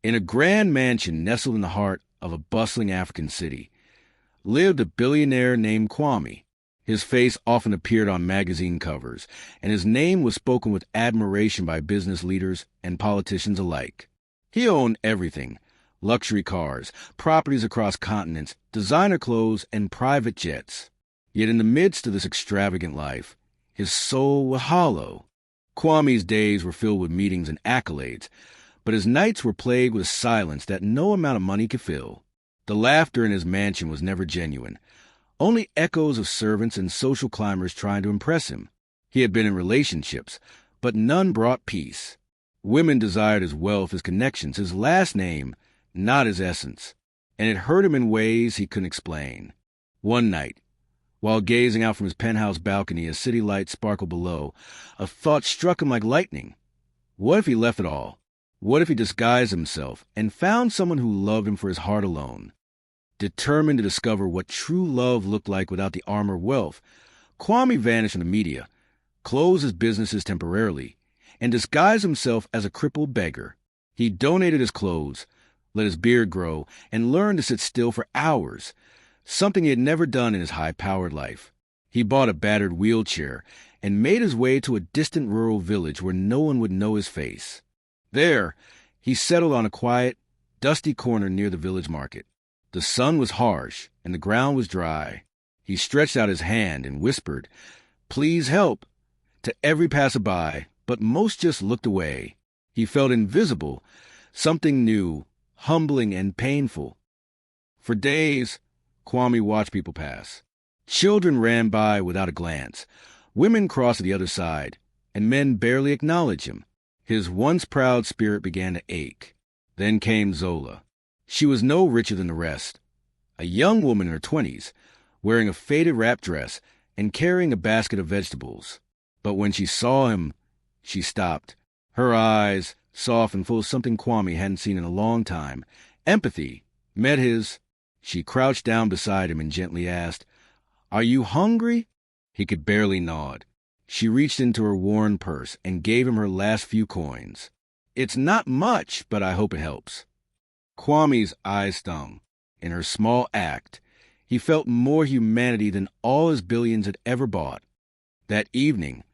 In a grand mansion nestled in the heart of a bustling African city, lived a billionaire named Kwame. His face often appeared on magazine covers, and his name was spoken with admiration by business leaders and politicians alike. He owned everything: luxury cars, properties across continents, designer clothes, and private jets. Yet in the midst of this extravagant life, his soul was hollow. Kwame's days were filled with meetings and accolades, but his nights were plagued with silence that no amount of money could fill. The laughter in his mansion was never genuine, only echoes of servants and social climbers trying to impress him. He had been in relationships, but none brought peace. Women desired his wealth, his connections, his last name, not his essence, and it hurt him in ways he couldn't explain. One night, while gazing out from his penthouse balcony as city lights sparkled below, a thought struck him like lightning. What if he left it all? What if he disguised himself and found someone who loved him for his heart alone? Determined to discover what true love looked like without the armor of wealth, Kwame vanished from the media, closed his businesses temporarily, and disguised himself as a crippled beggar. He donated his clothes, let his beard grow, and learned to sit still for hours, something he had never done in his high-powered life. He bought a battered wheelchair and made his way to a distant rural village where no one would know his face. There, he settled on a quiet, dusty corner near the village market. The sun was harsh, and the ground was dry. He stretched out his hand and whispered, "Please help," to every passerby, but most just looked away. He felt invisible, something new, humbling and painful. For days, Kwame watched people pass. Children ran by without a glance. Women crossed to the other side, and men barely acknowledged him. His once proud spirit began to ache. Then came Zola. She was no richer than the rest. A young woman in her 20s, wearing a faded wrap dress and carrying a basket of vegetables. But when she saw him, she stopped. Her eyes, soft and full of something Kwame hadn't seen in a long time, empathy, met his. She crouched down beside him and gently asked, "Are you hungry?" He could barely nod. She reached into her worn purse and gave him her last few coins. "It's not much, but I hope it helps." Kwame's eyes stung. In her small act, he felt more humanity than all his billions had ever bought. That evening,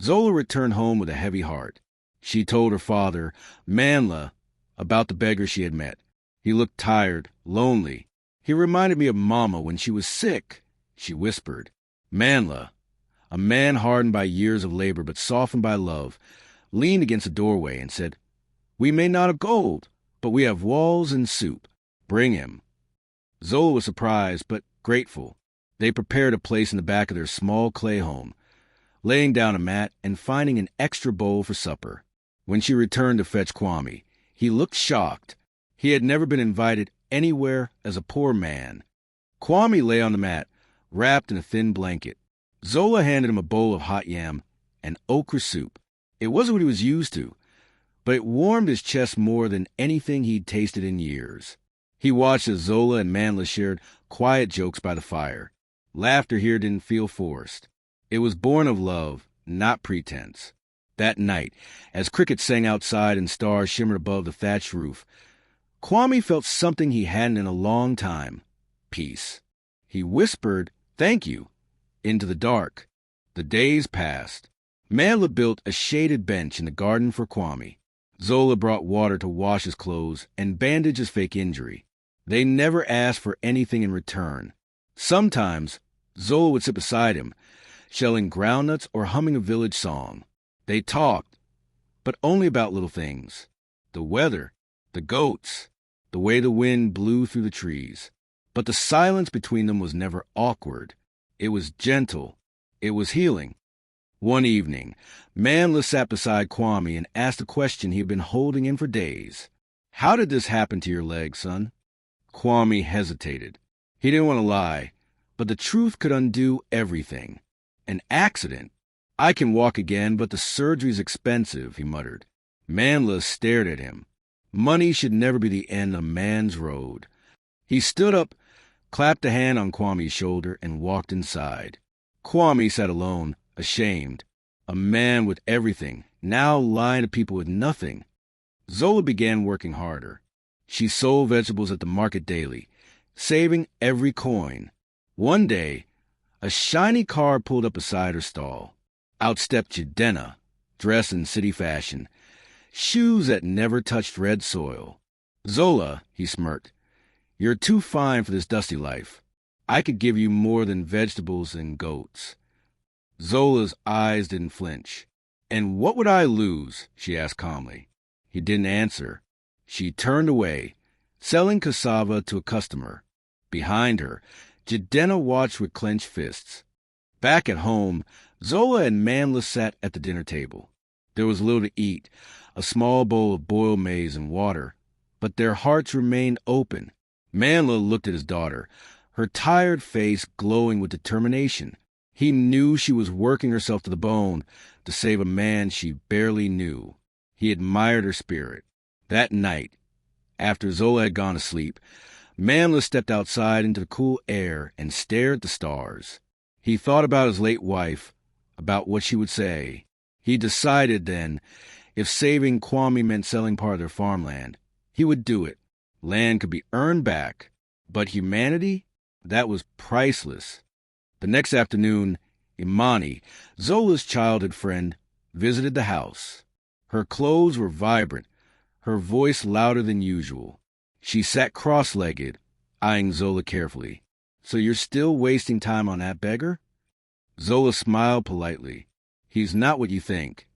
Zola returned home with a heavy heart. She told her father, Manla, about the beggar she had met. He looked tired, lonely. "He reminded me of Mama when she was sick," she whispered. Manla, a man hardened by years of labor but softened by love, leaned against the doorway and said, "We may not have gold, but we have walls and soup. Bring him." Zola was surprised but grateful. They prepared a place in the back of their small clay home, laying down a mat and finding an extra bowl for supper. When she returned to fetch Kwame, he looked shocked. He had never been invited anywhere as a poor man. Kwame lay on the mat, wrapped in a thin blanket. Zola handed him a bowl of hot yam and okra soup. It wasn't what he was used to, but it warmed his chest more than anything he'd tasted in years. He watched as Zola and Manla shared quiet jokes by the fire. Laughter here didn't feel forced. It was born of love, not pretense. That night, as crickets sang outside and stars shimmered above the thatched roof, Kwame felt something he hadn't in a long time: peace. He whispered, "Thank you," into the dark. The days passed. Manla built a shaded bench in the garden for Kwame. Zola brought water to wash his clothes and bandage his fake injury. They never asked for anything in return. Sometimes, Zola would sit beside him, shelling groundnuts or humming a village song. They talked, but only about little things: the weather, the goats, the way the wind blew through the trees. But the silence between them was never awkward. It was gentle. It was healing. One evening, Manla sat beside Kwame and asked a question he had been holding in for days. "How did this happen to your leg, son?" Kwame hesitated. He didn't want to lie, but the truth could undo everything. "An accident. I can walk again, but the surgery's expensive," he muttered. Manla stared at him. Money should never be the end of man's road. He stood up, clapped a hand on Kwame's shoulder, and walked inside. Kwame sat alone, ashamed. A man with everything, now lying to people with nothing. Zola began working harder. She sold vegetables at the market daily, saving every coin. One day, a shiny car pulled up beside her stall. Out stepped Jidenna, dressed in city fashion, shoes that never touched red soil. "Zola," he smirked, "you're too fine for this dusty life. I could give you more than vegetables and goats." Zola's eyes didn't flinch. "And what would I lose?" she asked calmly. He didn't answer. She turned away, selling cassava to a customer. Behind her, Jidenna watched with clenched fists. Back at home, Zola and Manla sat at the dinner table. There was little to eat, a small bowl of boiled maize and water, but their hearts remained open. Manla looked at his daughter, her tired face glowing with determination. He knew she was working herself to the bone to save a man she barely knew. He admired her spirit. That night, after Zola had gone to sleep, Manla stepped outside into the cool air and stared at the stars. He thought about his late wife, about what she would say. He decided then, if saving Kwame meant selling part of their farmland, he would do it. Land could be earned back, but humanity, that was priceless. The next afternoon, Imani, Zola's childhood friend, visited the house. Her clothes were vibrant, her voice louder than usual. She sat cross-legged, eyeing Zola carefully. "So you're still wasting time on that beggar?" Zola smiled politely. "He's not what you think."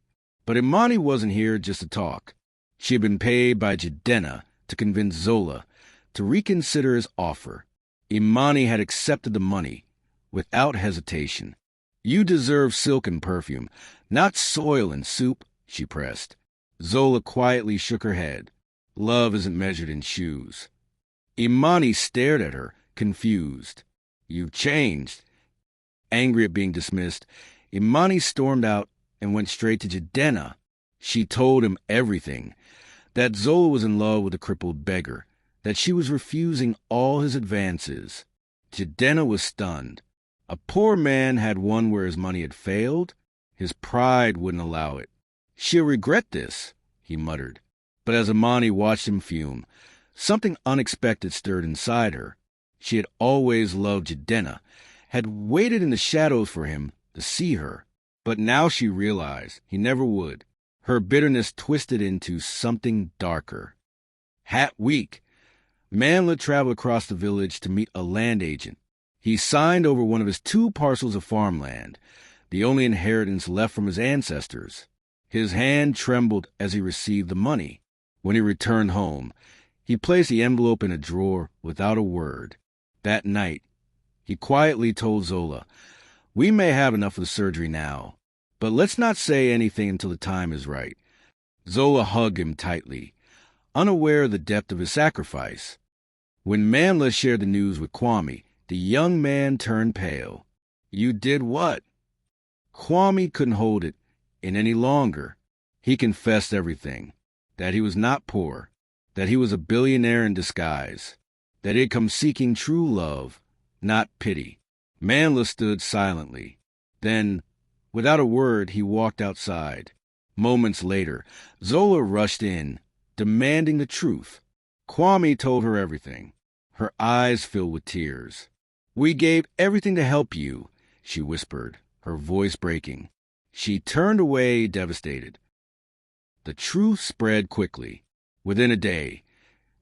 But Imani wasn't here just to talk. She had been paid by Jidenna to convince Zola to reconsider his offer. Imani had accepted the money, without hesitation. "You deserve silk and perfume, not soil and soup," she pressed. Zola quietly shook her head. "Love isn't measured in shoes." Imani stared at her, confused. "You've changed." Angry at being dismissed, Imani stormed out and went straight to Jidenna. She told him everything, that Zola was in love with a crippled beggar, that she was refusing all his advances. Jidenna was stunned. A poor man had won where his money had failed. His pride wouldn't allow it. "She'll regret this," he muttered. But as Imani watched him fume, something unexpected stirred inside her. She had always loved Jidenna, had waited in the shadows for him to see her. But now she realized he never would. Her bitterness twisted into something darker. Hat week, Manla traveled across the village to meet a land agent. He signed over one of his 2 parcels of farmland, the only inheritance left from his ancestors. His hand trembled as he received the money. When he returned home, he placed the envelope in a drawer without a word. That night, he quietly told Zola, "We may have enough of the surgery now, but let's not say anything until the time is right." Zola hugged him tightly, unaware of the depth of his sacrifice. When Manla shared the news with Kwame, the young man turned pale. "You did what?" Kwame couldn't hold it in any longer. He confessed everything, that he was not poor, that he was a billionaire in disguise, that he had come seeking true love, not pity. Manla stood silently. Then, without a word, he walked outside. Moments later, Zola rushed in, demanding the truth. Kwame told her everything. Her eyes filled with tears. "We gave everything to help you," she whispered, her voice breaking. She turned away, devastated. The truth spread quickly. Within a day,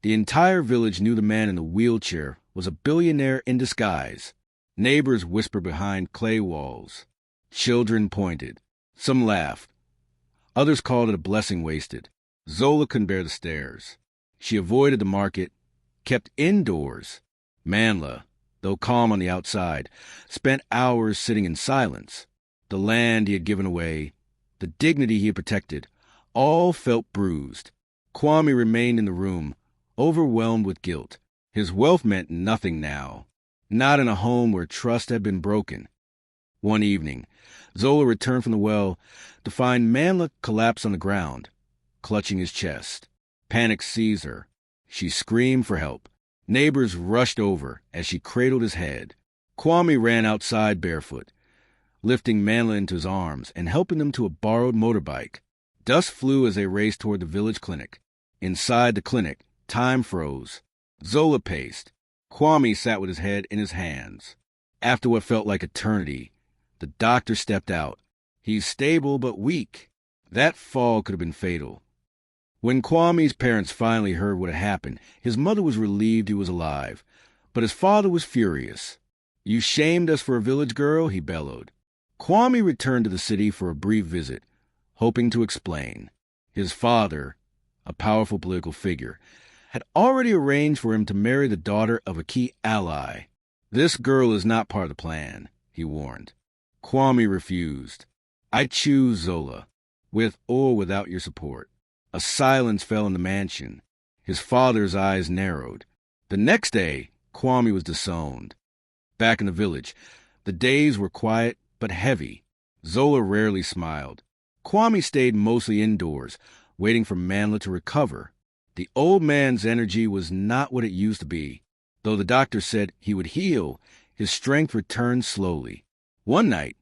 the entire village knew the man in the wheelchair was a billionaire in disguise. Neighbors whispered behind clay walls. Children pointed. Some laughed. Others called it a blessing wasted. Zola couldn't bear the stares. She avoided the market, kept indoors. Manla, though calm on the outside, spent hours sitting in silence. The land he had given away, the dignity he had protected, all felt bruised. Kwame remained in the room, overwhelmed with guilt. His wealth meant nothing now, not in a home where trust had been broken. One evening, Zola returned from the well to find Manla collapsed on the ground, clutching his chest. Panic seized her. She screamed for help. Neighbors rushed over as she cradled his head. Kwame ran outside barefoot, lifting Manla into his arms and helping them to a borrowed motorbike. Dust flew as they raced toward the village clinic. Inside the clinic, Time froze. Zola paced. Kwame sat with his head in his hands. After what felt like eternity, the doctor stepped out. He's stable but weak. That fall could have been fatal. When Kwame's parents finally heard what had happened, his mother was relieved he was alive, but his father was furious. "You shamed us for a village girl," he bellowed. Kwame returned to the city for a brief visit, hoping to explain. His father, a powerful political figure, had already arranged for him to marry the daughter of a key ally. "This girl is not part of the plan," he warned. Kwame refused. "I choose Zola, with or without your support." A silence fell in the mansion. His father's eyes narrowed. The next day, Kwame was disowned. Back in the village, the days were quiet but heavy. Zola rarely smiled. Kwame stayed mostly indoors, waiting for Manla to recover. The old man's energy was not what it used to be. Though the doctor said he would heal, his strength returned slowly. One night,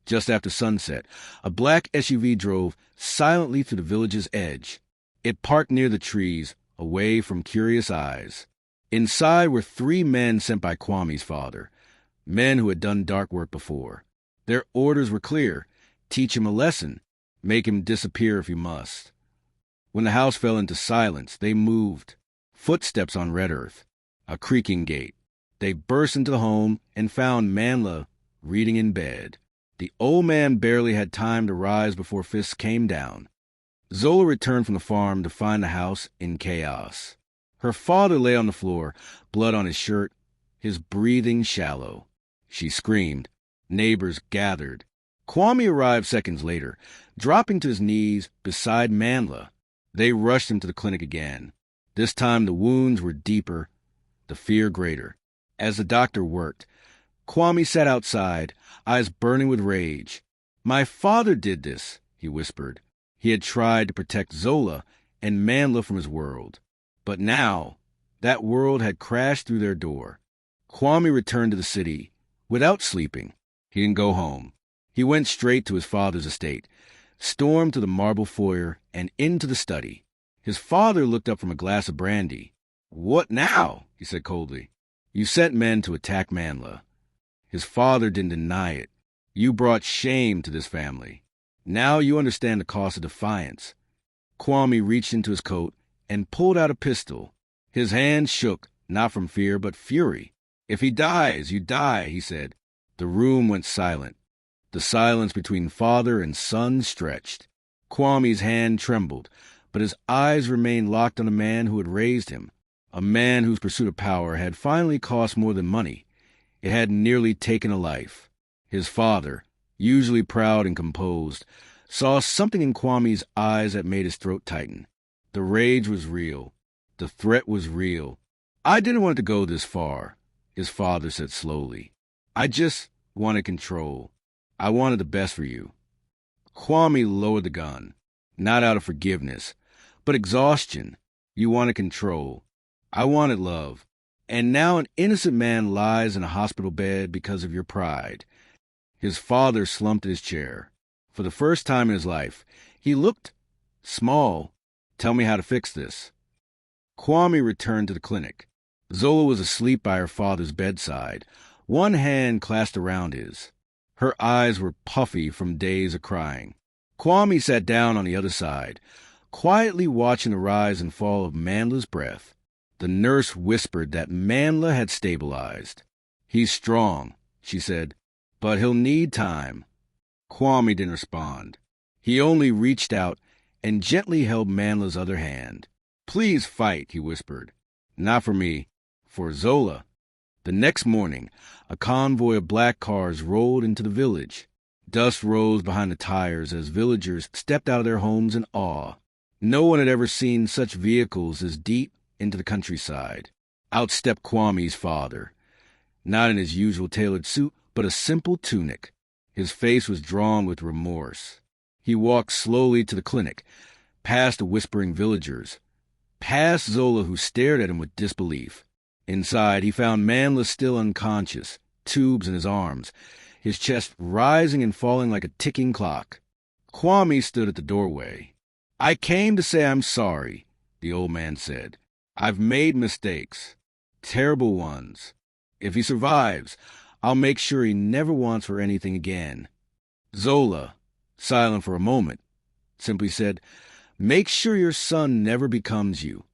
just after sunset, a black SUV drove silently to the village's edge. It parked near the trees, away from curious eyes. Inside were 3 men sent by Kwame's father, men who had done dark work before. Their orders were clear: teach him a lesson, make him disappear if you must. When the house fell into silence, they moved. Footsteps on red earth, a creaking gate. They burst into the home and found Manla reading in bed. The old man barely had time to rise before fists came down. Zola returned from the farm to find the house in chaos. Her father lay on the floor, blood on his shirt, his breathing shallow. She screamed. Neighbors gathered. Kwame arrived seconds later, dropping to his knees beside Manla. They rushed him to the clinic again. This time the wounds were deeper, the fear greater. As the doctor worked, Kwame sat outside, eyes burning with rage. "My father did this," he whispered. He had tried to protect Zola and Manla from his world. But now, that world had crashed through their door. Kwame returned to the city without sleeping. He didn't go home. He went straight to his father's estate, stormed to the marble foyer, and into the study. His father looked up from a glass of brandy. "What now?" he said coldly. "You sent men to attack Manla." His father didn't deny it. "You brought shame to this family. Now you understand the cost of defiance." Kwame reached into his coat and pulled out a pistol. His hand shook, not from fear, but fury. "If he dies, you die," he said. The room went silent. The silence between father and son stretched. Kwame's hand trembled, but his eyes remained locked on the man who had raised him, a man whose pursuit of power had finally cost more than money. It had nearly taken a life. His father, usually proud and composed, saw something in Kwame's eyes that made his throat tighten. The rage was real. The threat was real. "I didn't want it to go this far," his father said slowly. "I just wanted control. I wanted the best for you." Kwame lowered the gun, not out of forgiveness, but exhaustion. "You wanted control. I wanted love. And now an innocent man lies in a hospital bed because of your pride." His father slumped in his chair. For the first time in his life, he looked small. "Tell me how to fix this." Kwame returned to the clinic. Zola was asleep by her father's bedside, one hand clasped around his. Her eyes were puffy from days of crying. Kwame sat down on the other side, quietly watching the rise and fall of Manla's breath. The nurse whispered that Manla had stabilized. "He's strong," she said, "but he'll need time." Kwame didn't respond. He only reached out and gently held Manla's other hand. "Please fight," he whispered. "Not for me, for Zola." The next morning, a convoy of black cars rolled into the village. Dust rose behind the tires as villagers stepped out of their homes in awe. No one had ever seen such vehicles as deep into the countryside. Out stepped Kwame's father, not in his usual tailored suit, but a simple tunic. His face was drawn with remorse. He walked slowly to the clinic, past the whispering villagers, past Zola, who stared at him with disbelief. Inside, he found Manla still unconscious, tubes in his arms, his chest rising and falling like a ticking clock. Kwame stood at the doorway. "I came to say I'm sorry," the old man said. I've made mistakes, terrible ones. If he survives, I'll make sure he never wants for anything again. Zola, silent for a moment, simply said, "Make sure your son never becomes you."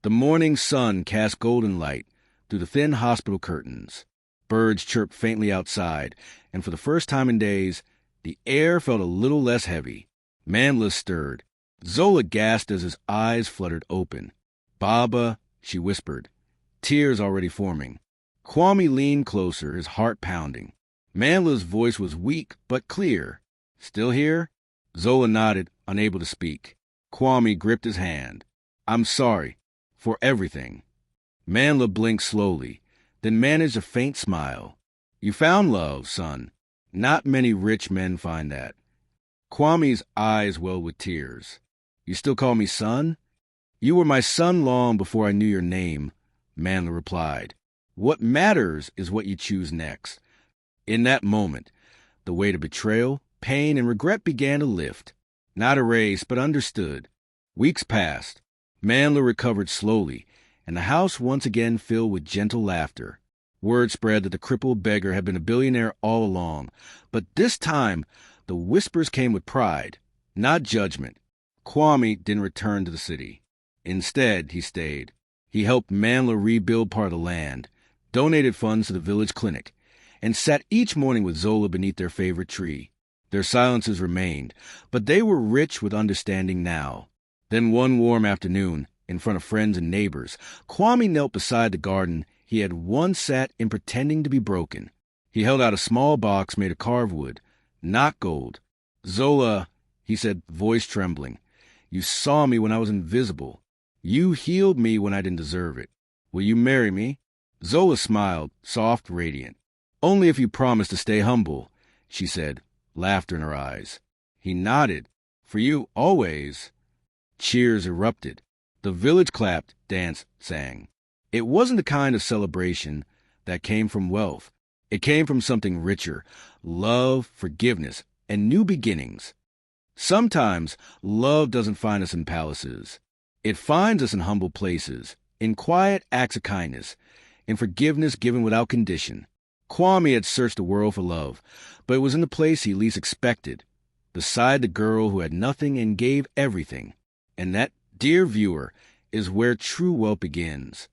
The morning sun cast golden light through the thin hospital curtains. Birds chirped faintly outside, and for the first time in days, the air felt a little less heavy. Mandla stirred. Zola gasped as his eyes fluttered open. "Baba," she whispered, tears already forming. Kwame leaned closer, his heart pounding. Mandla's voice was weak but clear. "Still here?" Zola nodded, unable to speak. Kwame gripped his hand. "I'm sorry. For everything." Mandla blinked slowly, then managed a faint smile. "You found love, son. Not many rich men find that." Kwame's eyes welled with tears. "You still call me son?" "You were my son long before I knew your name," Mandla replied. "What matters is what you choose next." In that moment, the weight of betrayal, pain, and regret began to lift. Not erased, but understood. Weeks passed. Mandla recovered slowly, and the house once again filled with gentle laughter. Word spread that the crippled beggar had been a billionaire all along, but this time the whispers came with pride, not judgment. Kwame didn't return to the city. Instead, he stayed. He helped Mandla rebuild part of the land, donated funds to the village clinic, and sat each morning with Zola beneath their favorite tree. Their silences remained, but they were rich with understanding now. Then one warm afternoon, in front of friends and neighbors, Kwame knelt beside the garden he had once sat in pretending to be broken. He held out a small box made of carved wood, not gold. "Zola," he said, voice trembling, "you saw me when I was invisible. You healed me when I didn't deserve it. Will you marry me?" Zola smiled, soft, radiant. "Only if you promise to stay humble," she said, laughter in her eyes. He nodded. "For you, always." Cheers erupted. The village clapped, danced, sang. It wasn't the kind of celebration that came from wealth. It came from something richer: love, forgiveness, and new beginnings. Sometimes love doesn't find us in palaces. It finds us in humble places, in quiet acts of kindness, in forgiveness given without condition. Kwame had searched the world for love, but it was in the place he least expected, beside the girl who had nothing and gave everything. And that, dear viewer, is where true wealth begins.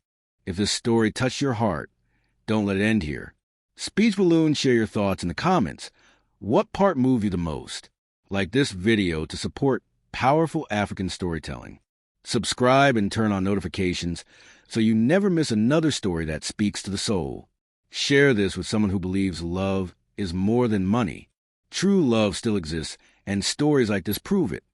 If this story touched your heart, don't let it end here. Speech balloons, share your thoughts in the comments. What part moved you the most? Like this video to support powerful African storytelling. Subscribe and turn on notifications so you never miss another story that speaks to the soul. Share this with someone who believes love is more than money. True love still exists, and stories like this prove it.